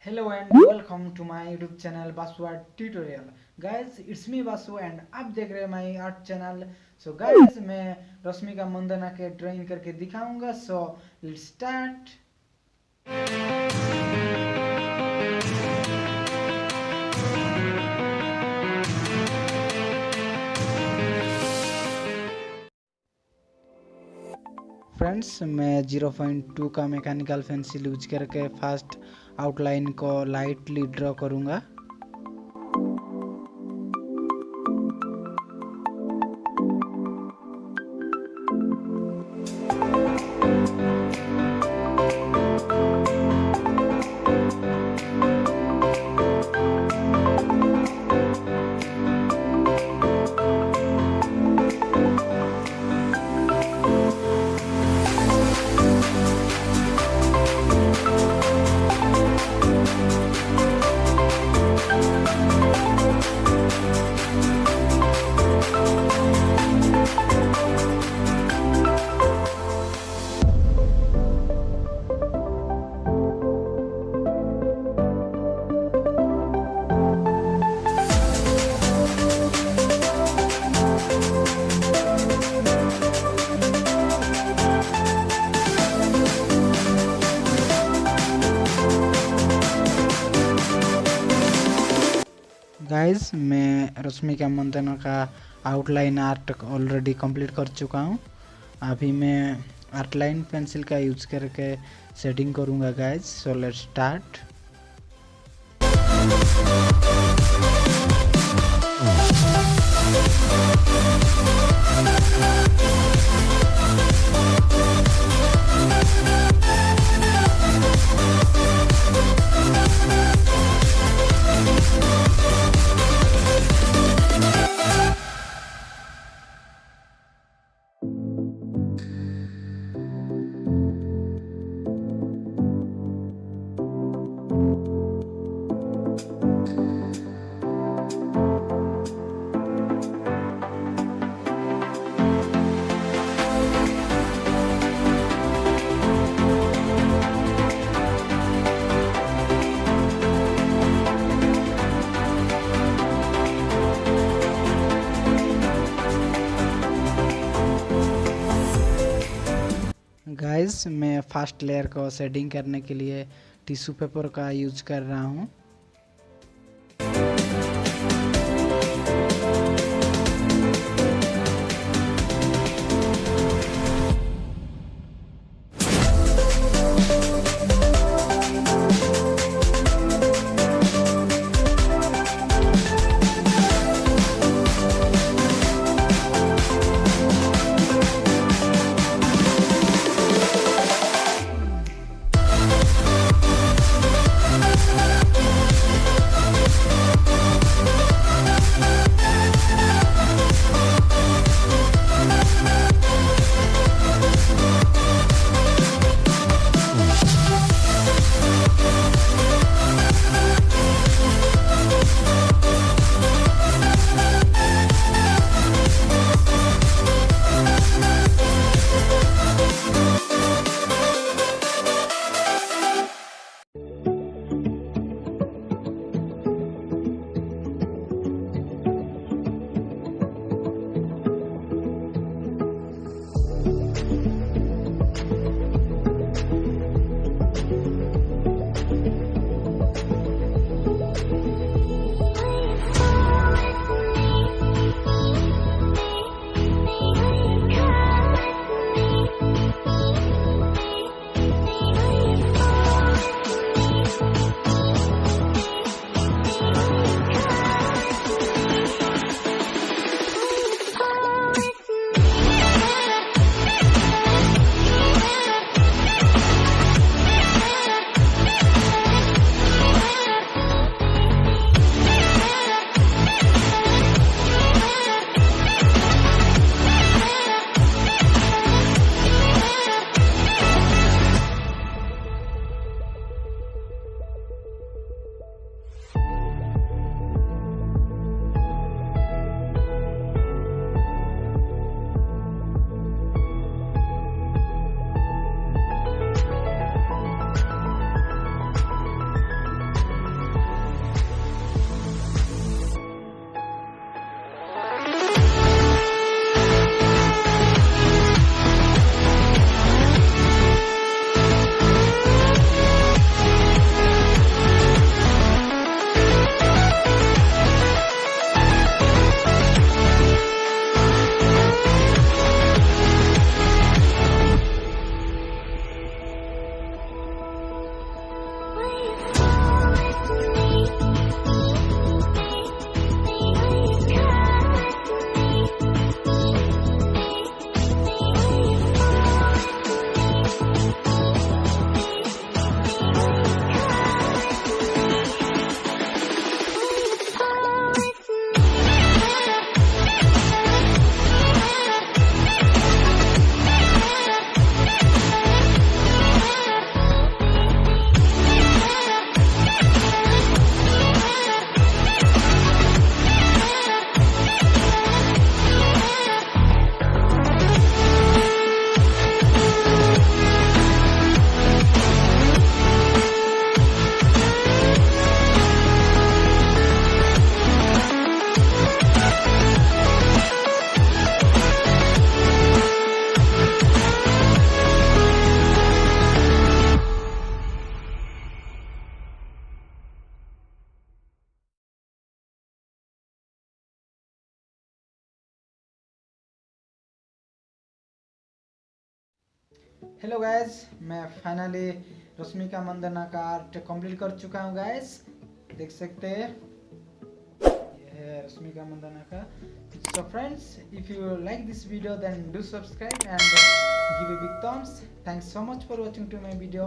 Hello and welcome to my YouTube channel Basu Art Tutorial. Guys, it's me Basu and आप देख रहे हैं my art channel. So guys, मैं रश्मिका मंदना के drawing करके दिखाऊंगा. So let's start. फ्रेंड्स, मैं 0.2 का मैकेनिकल पेंसिल यूज करके फास्ट आउटलाइन को लाइटली ड्रॉ करूंगा. गाइस, मैं रश्मिका मंदना का आउटलाइन आर्ट ऑलरेडी कंप्लीट कर चुका हूँ. अभी मैं आउटलाइन पेंसिल का यूज करके शेडिंग करूँगा guys. So let's start. Guys, मैं फर्स्ट लेयर को शेडिंग करने के लिए टिश्यू पेपर का यूज कर रहा हूँ. हेलो गाइस, मैं फाइनली रश्मिका मंदना का आर्ट कंप्लीट कर चुका हूँ गाइस। देख सकते हैं ये है रश्मिका मंदना का। So friends, if you like this video then do subscribe and give a big thumbs. Thanks so much for watching to my video.